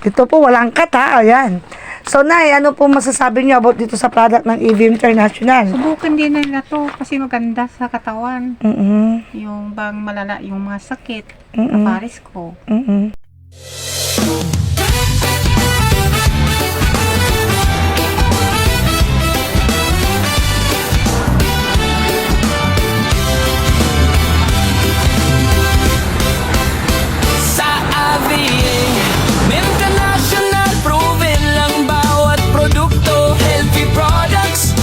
Ito po, walang cut ha. Ayan. So, Nay, ano po masasabi niyo about dito sa product ng EV International? Subukan din nila to kasi maganda sa katawan. Mm-mm. Yung bang malala, yung mga sakit, Mm-mm. kapares ko. Mm-mm. Sa AVA International, proven lang bawat produkto. Healthy products,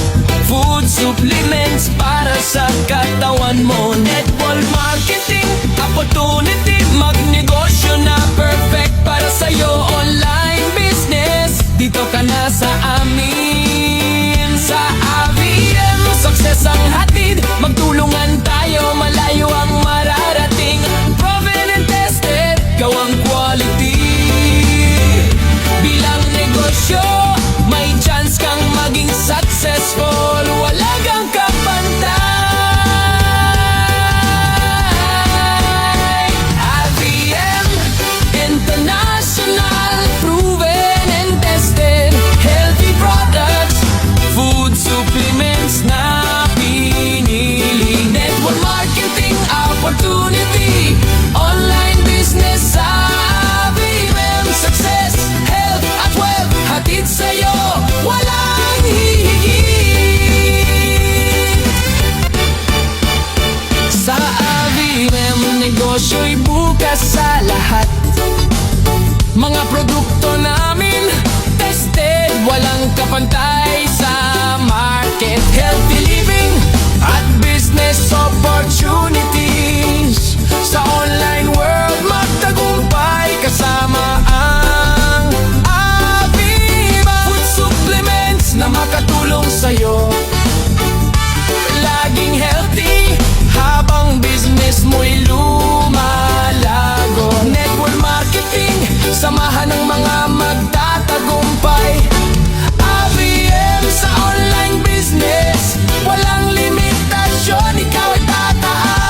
food supplements para sa katawan mo. Network marketing, opportunity, magnegosyo na perfect para sa'yo. Online business, dito ka na sa amin. Sa AVM, success ang hatid. Magtulungan tayo, malayo ang mararating. Proven and tested, gawang quality. Bilang negosyo, may chance kang maging successful. Wala kang kapantay. AVM International, proven and tested. Healthy products, food supplements na pinili. Network marketing opportunity, online business sa AVM. Success, health at wealth, hatid sa'yo, walang hihigit. Sa AVM, negosyo'y bukas sa lahat. Mga produkto namin, tested, walang kapantay sa market. Healthy living at business opportunities. Sa online world, magtagumpay kasama ang Aviva. Food supplements na makatulong sa'yo, laging healthy habang business mo'y lumalago. Network marketing, samahan ng mga magtatagumpay. AVM sa online business, walang limitasyon, ikaw ay tataas.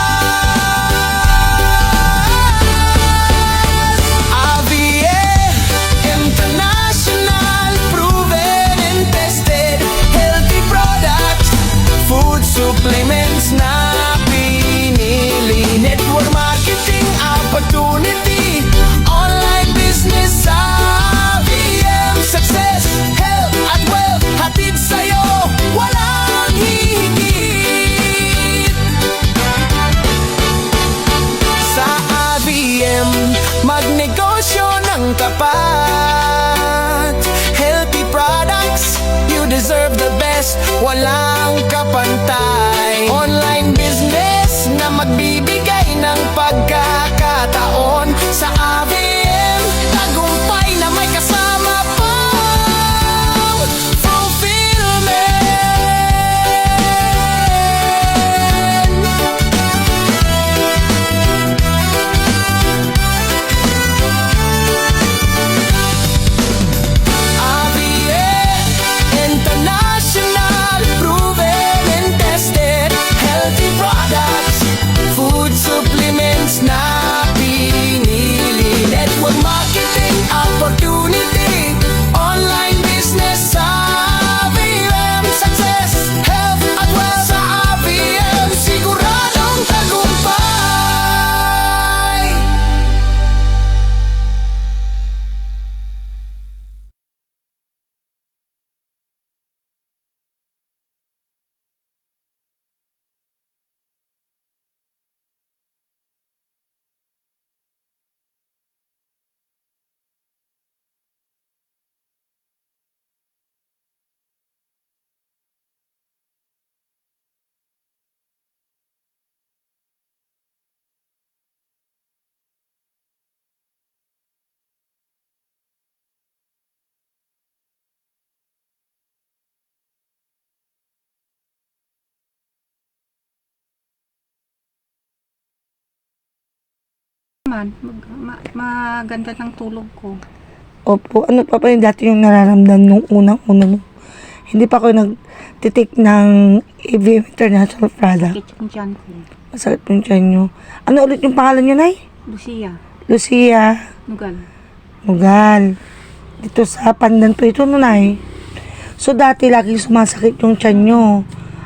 AVM International, proven and tested. Healthy products, food supplements na pinili. Network marketing opportunity, online business sa AVM. Success, health at wealth, hatid sa'yo, walang hihigit. Sa AVM, magnegosyo ng tapat. Healthy products, you deserve the best, walang kapantay. Online business na magbibigay ng pagkakataon. Sa AVM, tagumpay na may kasama pang fulfillment. AVM International, proven and tested. Healthy products, food supplements na pinili. Network marketing opportunity, online business sa AVM. Success, health at wealth sa AVM, siguradong tagumpay. Maganda ng tulog ko. Opo, ano pa yung dati yung nararamdaman nung unang-una nung hindi pa ako nagtitik ng EV International product. Sakit yung tiyan ko. Masakit po yung tiyan nyo. Ano ulit yung pangalan nyo, Nay? Lucia. Lucia Nugal. Mugal. Dito sa pandan po ito, Nay. So, dati lagi sumasakit yung tiyan nyo.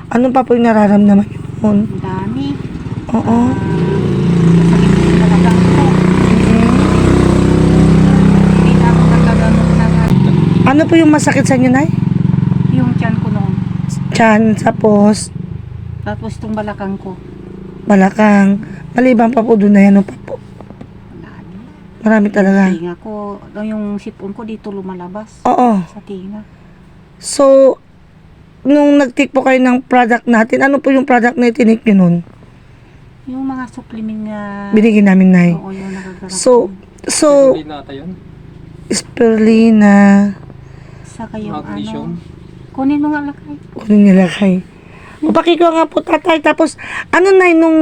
Ano pa po yung nararamdaman nyo noon? Ang dami. Oo. Masakit yung talagang ko. Hindi na ako nagagamot ng Ano po yung masakit sa inyo, Nay? yung tiyan ko noon. Tiyan, tapos Tapos itong balakang ko. balakang. Maliban pa po doon na yan, ano pa po? Ang dami. Marami talaga. Tinga ko, yung sipon ko dito lumalabas. Oo. Sa tinga. So, nung nag-take po kayo ng product natin, ano po yung product na itinik nyo nun? Yung mga supplement nga. Binigyan namin, Nay. Oo, yung nagagarap. So, Hindi na tayo yun. spirulina, Saka yung Magnesium. kunin mo nga lakay. kunin nila kay. O, pakiko nga po, tatay. Tapos, ano, Nay, nung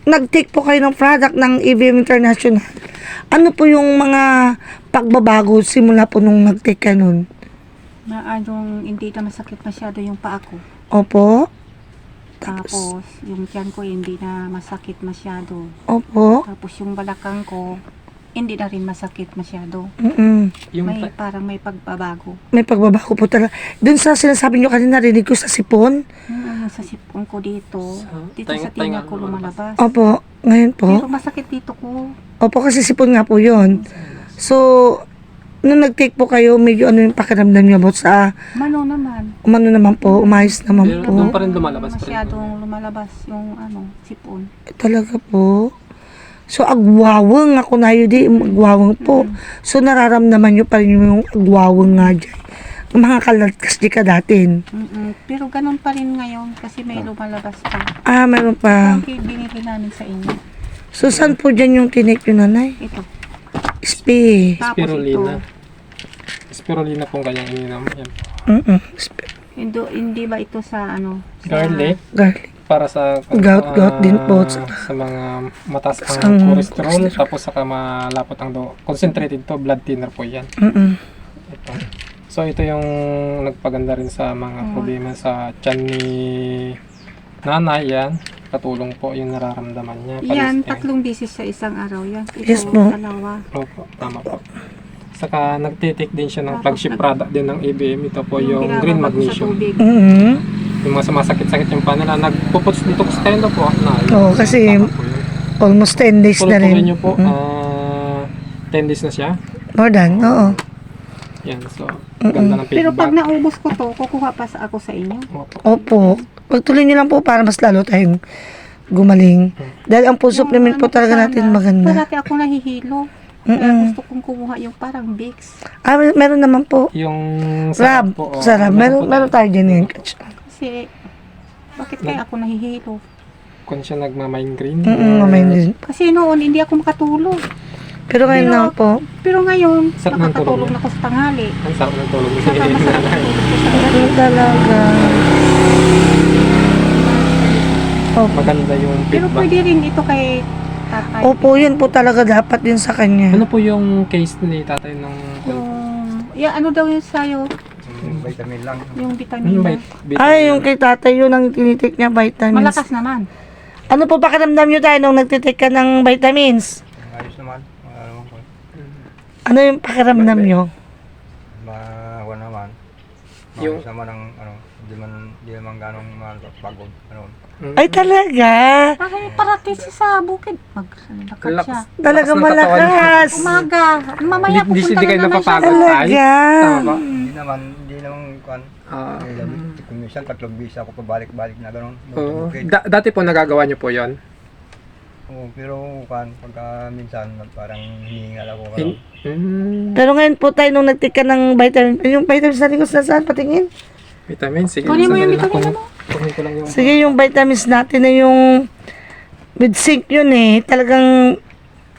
nag-take po kayo ng product ng EVM International, ano po yung mga pagbabago simula po nung nag-take kayo nun? Na yung hindi na masakit masyado yung paa ko. Opo. Tapos, yung tiyan ko hindi na masakit masyado. Opo. Tapos yung balakang ko, hindi na rin masakit masyado. Yung Parang may pagbabago. May pagbabago po talaga. Doon sa sinasabi nyo kanina, narinig ko sa sipon. Yung sa sipon ko dito, dito sa tenga tinga ko lumalabas. Opo. Ngayon po. Pero masakit dito ko. Opo, kasi sipon nga po yun. So, nung nag-take po kayo, medyo ano yung pakiramdam niyo about sa, Mano naman. umano naman po, umayos naman Pero po. doon pa rin lumalabas pa rin. Masyadong lumalabas yung sipon. Talaga po. So, agwawang ako na yun di, agwawang po. So, nararamdaman nyo pa rin yung agwawang nga dyan. Ang mga kalatkas di ka datin. Pero ganun pa rin ngayon kasi may lumalabas pa. Ah, meron pa. Yung binili namin sa inyo. So, saan po dyan yung tinik yung nanay? Ito. Spi. Tapos Spirulina. ito. Spirulina pong kanyang ininom. Yan. Hindi ba ito sa Sa Garlic. Garlic. Para sa Gout din po. sa mga mataas Ang ang cholesterol, cholesterol. tapos saka malapot ang dugo. Concentrated to, blood thinner po yan. Ito. So ito yung nagpaganda rin sa mga problema sa tiyan ni nanay yan. Katulong po yung nararamdaman niya. Yan, Palisting. 3 beses sa isang araw yan. Ito, Yes po. dalawa. Opo, tama po. Saka nagtitik din siya ng Tapos flagship product din ng ABM. Ito po yung binababad green ko sa magnesium. tubig. Yung mga sumasakit-sakit yung panela, nagpuputs detox tayo na po. Oo, kasi Tama po yun. almost 10 days na Tuloy-tuloy rin. nyo po, 10 days na siya. More than, oo. Yan, so, ganda ng feedback. Pero pag naubos ko to, kukuha pa sa ako sa inyo. Opo. Opo. Pagtuloy nyo lang po para mas lalo tayong gumaling. Dahil ang food supplement po talaga natin maganda. Parati ako nahihilo. Kaya gusto kong kumuha yung parang Vicks. Ah, meron naman po. Yung Rab. po, oh, Sa rab. po Meron tayo dyan yun. Kasi, bakit kaya ako nahihilo? Kung siya nagmamigraine. Mamay din. Kasi noon, hindi ako makatulog. Pero ngayon Pero- na po. Pero ngayon, Sarap ng tulog nakakatulog niya. na ako sa tanghali. Ang sarap ng tulog ni Saka masarap nanay. ang tulog ko sa gabi. Ano talaga. Opo. Maganda yung Pero feedback. pwede rin ito kay tatay. Opo, yun po talaga dapat din sa kanya. Ano po yung case ni tatay ng Ano daw yung sa'yo? Yung vitamin lang. Yung yung vitamina. Ay, yung kay tatay yun ang tinitik niya vitamins. Malakas naman. Ano po pakiramdam nyo tayo nung nagtitik ka ng vitamins? Ayos naman. Ano ko. Ano yung pakiramdam nyo? Mahawa naman. Yung- Maayos naman ang hindi naman ganong pagod. Ay talaga. Bakit parati siya sa bukid? Maglakad Lakas. siya. Talaga Lakas ng katawan niya. malakas. Umaga. Mamaya Hindi pupunta kayo na naman siya. napapagod. Talaga. Tama ba? Hindi naman kuan. Ah. Kung minsan 3 bis ako pabalik-balik na gano'n. Oo. Dati po nagagawa niyo po yon. Oo, pero kuan pagka minsan parang hiningal ako. Pero ngayon po tayo nung nagtik ka ng vitamin, yung vitamins natin kung saan patingin? Vitamin, sige. Kunin mo yung sandali lang. vitamin mo. Kunin ko lang yung... Sige, yung vitamins natin na yung with zinc yun eh. Talagang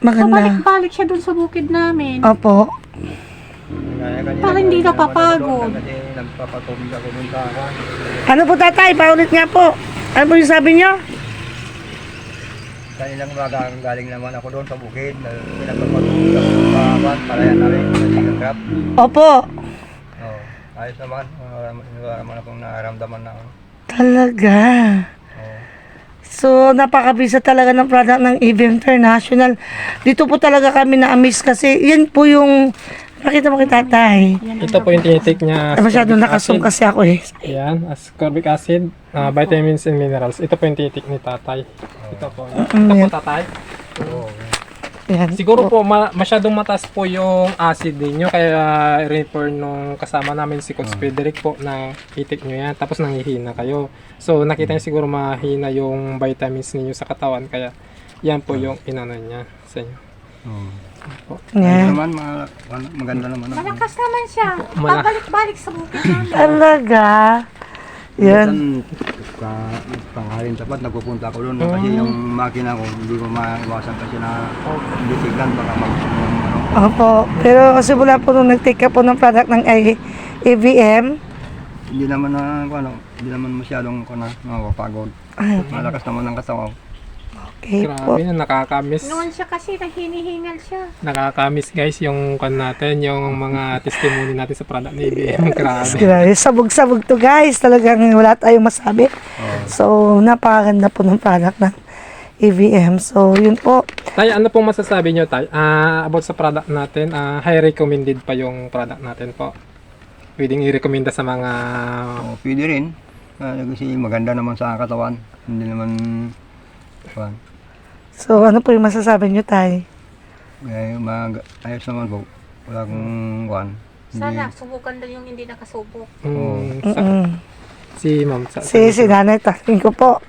maganda. Pabalik-balik siya dun sa bukid namin. Opo. Para hindi ka papagod. Kasi nagpapatubig ako dun sa Ano po tatay? Paulit nga po. Ano po yung sabi nyo? kanilang umaga galing naman ako doon sa bukid. Pinagpapatubig ako sa palayan namin. Sa crap. Opo. Oo. Ayos naman. Wala naman akong nararamdaman na. Talaga. Oo. So, napakabisa talaga ng product ng EVM International. Dito po talaga kami na-amaze kasi yan po yung Pakita mo kay tatay. Yan ang Ito po yung tinitake niya. Masyadong ascorbic nakasum acid. kasi ako eh. Ayan, ascorbic acid, vitamins and minerals. Ito po yung tinitake ni tatay. Ito po. Ito po yan. tatay. Yan. Siguro po masyadong mataas po yung acid ninyo kaya refer nung kasama namin si Coach Frederick po na itik nyo yan tapos nanghihina kayo. So nakita niyo siguro mahina yung vitamins ninyo sa katawan kaya yan po yung inano niya sa inyo. Yan. Naman, maganda naman. Malakas naman siya. Mala- Pabalik-balik sa bukid namin. Talaga. Yan. Pangarin tapat, nagpupunta ako doon. Kasi yung makina ko, hindi ko maiwasan kasi na bisigan, baka Opo. Pero simula po nung nag-take ka po ng product ng AVM, hindi naman hindi naman masyadong nakapagod. ay, Malakas naman ang katawan ko. okay po. Grabe na nakakamiss. Noon siya kasi hinihingal siya. Nakakamiss guys yung kan natin, yung mga testimony natin sa product ni IBM. Grabe. Grabe, sabog-sabog to guys. Talagang wala tayong masabi. So, napakaganda po ng product ng AVM. So, yun po. Tay, ano pong masasabi nyo, Tay? About sa product natin, high recommended pa yung product natin po. Pwedeng i-recommenda sa mga... Pwede rin. Kasi maganda naman sa katawan. Hindi naman... So, ano po yung masasabi nyo, Tay? Ayos naman po. Wala akong Sana, subukan daw yung hindi nakasubok. Si Ma'am. Si nanay, takin ko po.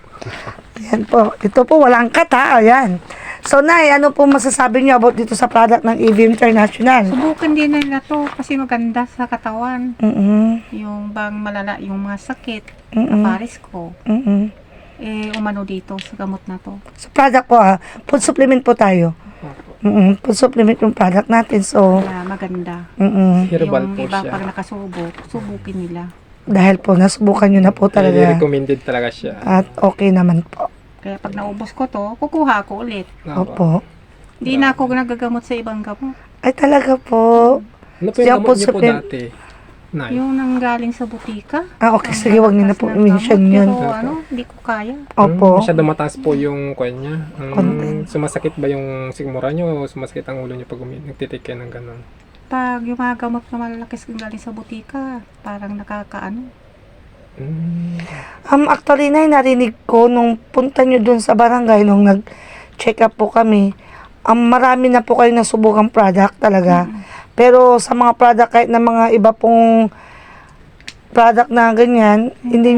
Ayan po. Ito po, walang cut ha. Ayan. So, Nay, ano po masasabi nyo about dito sa product ng AVM International? Subukan din nila to kasi maganda sa katawan. Mm-mm. Yung bang malala, yung mga sakit, Mm-mm. kapares ko. Mm-mm. Umano dito sa gamot na to. So, product po food supplement po tayo. Food supplement yung product natin. So, Kaya maganda. Herbal Yung po iba siya. pag nakasubok, subukin nila. dahil po nasubukan nyo na po talaga. Recommended talaga siya. At okay naman po. Kaya pag naubos ko to, kukuha ako ulit. Opo. Hindi na ako nagagamot sa ibang gamot. Ay talaga po. Ano po yung Siya gamot po niyo po supplement. dati? Nay. Yung nanggaling sa butika. Okay, sige, wag niyo na po Ang lakas ng i-mention gamot, yun. Pero hindi ko kaya. Opo. Masyado mataas po yung kwan niya. Content. Sumasakit ba yung sigmura niyo o sumasakit ang ulo niyo pag nagtitake kayo ng ganun? Pag yung mga gamot na malalakis kang galing sa butika, parang nakakaano. Actually, Nay, narinig ko nung punta nyo dun sa barangay, nung nag-check up po kami, marami na po kayo nasubukang product talaga. Pero sa mga product, kahit na mga iba pong product na ganyan, hindi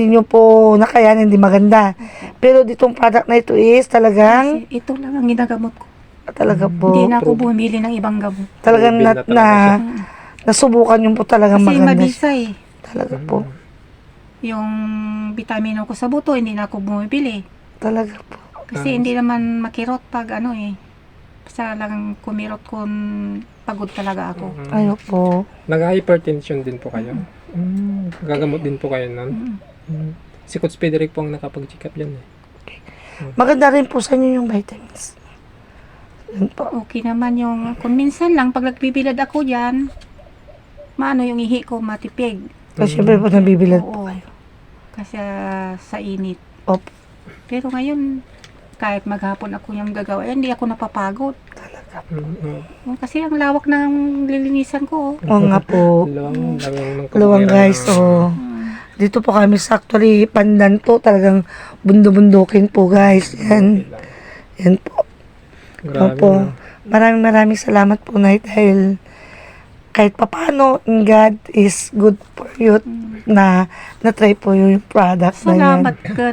nyo po nakayan, hindi maganda. Pero ditong product na ito is talagang, Kasi ito lang ang ginagamot ko. talaga po, Hindi na ako bumili ng ibang gamot. talagang Proven na talaga nasubukan nyo po talagang Kasi maganda. mabisa eh. Talaga po. Yung vitamino ko sa buto, hindi na ako bumibili. Talaga po. Kasi hindi naman makirot pag ano eh. Basta lang kumirot kung pagod talaga ako. Ayo po. Nag-hypertension din po kayo? Gagamot din po kayo nun? Si Coach Frederick po ang nakapag-check up yan eh. Maganda rin po sa inyo yung vitamins. Yun po. Okay naman yung, kung minsan lang, pag nagbibilad ako dyan, maano yung ihi ko matipig. Kasi syempre po nabibilad po Oo. kayo. Kasi sa init. Opo. Pero ngayon, kahit maghapon ako yung gagawa, hindi ako napapagod. Kasi ang lawak ng lilinisan ko. Oo nga po. Luwang guys. So, dito po kami sa actually pandan po. Talagang bundo-bundukin po guys. Yan. Yan po. Grabe Opo. na. Maraming salamat po na dahil kahit papano, God is good for you na na-try po yung product na yan. Salamat ka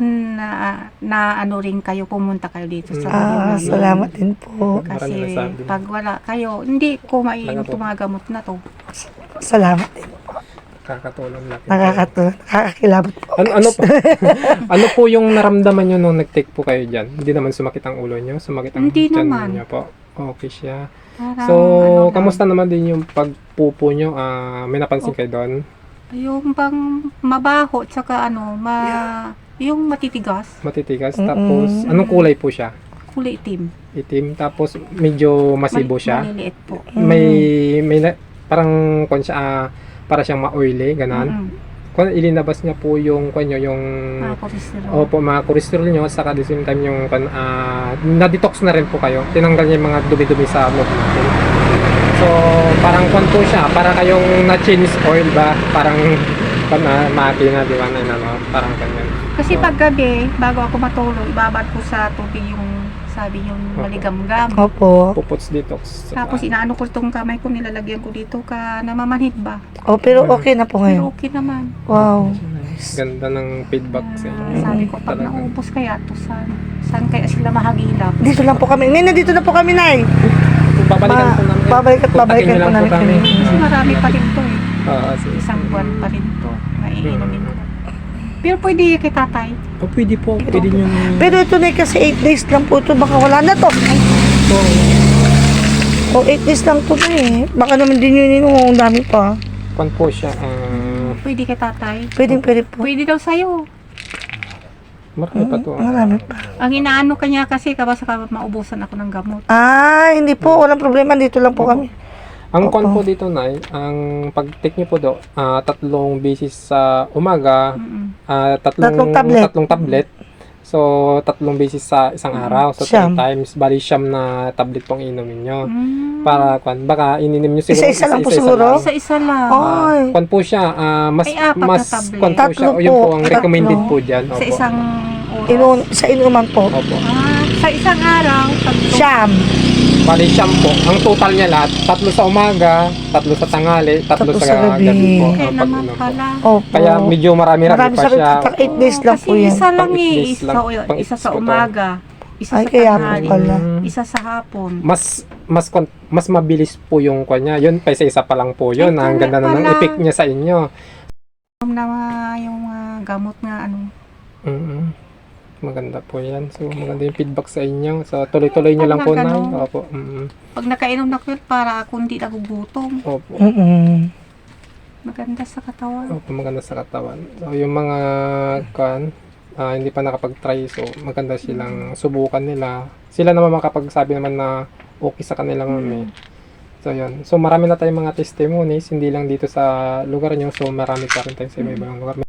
na ano rin kayo, pumunta kayo dito sa namin. Salamat din po. Kasi Maraming nasabi. pag wala kayo, hindi ko maiinom Talaga po. itong mga gamot na to. Salamat din po. Kakatulong laki. Nakakakilabot po. Ano po? Ano po yung naramdaman nyo nung nag-take po kayo dyan? Hindi naman sumakit ang ulo nyo? Sumakit ang Hindi tiyan naman. nyo po? Okay siya. Parang, So, ano lang, kamusta naman din yung pagpupo nyo? May napansin kayo doon? yung bang mabaho, tsaka ano, yung matitigas, Matitigas. Tapos, anong kulay po siya? kulay itim. Itim. Tapos, medyo masibo siya. Maliliit po. May parang kung siya, para siyang ma-oily, ganon. Kung ilinabas niya po yung kanyo, yung Mga cholesterol. opo, mga cholesterol nyo, saka at the same time yung na-detox na rin po kayo. Tinanggal niya yung mga dumi-dumi sa loob natin. So, parang kwan po siya, para kayong na-change oil ba? Parang makina, di ba? Na, ano, parang ganyan. Kasi So, pag gabi, bago ako matulog, ibabad ko sa tubig yung, sabi yung maligam-gam. Opo. puputs detox. Tapos inaano ko itong kamay ko, nilalagyan ko dito ka namamanhid ba? Oh, pero okay na po Pero ngayon. okay naman. Wow. Ganda ng feedback sa inyo. Sabi ko, pag Talaga. naubos kaya to saan kaya sila mahagilap? Dito lang po kami. Ngayon nandito na po kami, Nay. Babalikan po namin. Babalik at babalikan Kontakin niyo po lang namin kami. Kasi marami pa rin to eh. Sige. Isang buwan pa rin to. Maiinumin ko. Pero pwede kay tatay. Oh, pwede po. Pwede nyo. Pero ito na kasi 8 days lang po ito. Baka wala na to. O 8 days lang po na eh. Baka naman din yun yung dami pa. Kwan po siya. Pwede kay tatay. Pwede po. Pwede daw sa'yo. Marami pa to. Marami pa. Ang inaano kanya kasi kabasa ka maubusan ako ng gamot. Ah, hindi po. Walang problema. Dito lang po kami. Ang kwan po dito, Nay, ang pag-take nyo po do, 3 beses sa umaga, Tatlong tablet. tatlong tablet. So, 3 beses sa isang araw. So, 3 Siyam. times. Bali, siyam na tablet pong inumin nyo. Mm. Para, kwan, baka ininim nyo siguro. Isa-isa lang po siguro? Isa-isa lang. Ay. Kwan po siya, mas, Ay, 4 na mas, tablet. kwan po siya. Tatlo Yun po, po ang recommended tatlo. po dyan. Sa Opo. isang oras. Sa inuman po. Opo. Sa isang araw, tatlo. Siyam. Bali, siyam po. Ang total niya lahat, 3 sa umaga, 3 sa tanghali, 3 Tatlo sa sa gabi. gabi po. Kaya ang naman pag-inom po. pala. Opo. Kaya medyo marami-rami Marami pa sa siya. 8 days lang Kasi po yan. isa lang Pang eh. days Isa, lang. Pang isa sa po to. umaga. Isa Ay, sa kaya po tanghali. pala. Isa sa hapon. Mas mabilis po yung kanya. Yun, pa isa pa lang po yun. Ay, Ang ganda na ng pala. effect niya sa inyo. Yung gamot nga ano. mm Maganda po yan. So, maganda yung feedback sa inyo. So, tuloy-tuloy nyo lang po, Nay. Ganun. Opo. Pag nakainom na ko yun, para ako hindi nagugutom. Opo. Maganda sa katawan. Opo, maganda sa katawan. So, yung mga hindi pa nakapag-try, so maganda silang subukan nila. Sila naman makapagsabi naman na okay sa kanila mami. So, yun. So, marami na tayong mga testimonies, hindi lang dito sa lugar nyo. So, marami pa rin tayo sa iba-ibang lugar.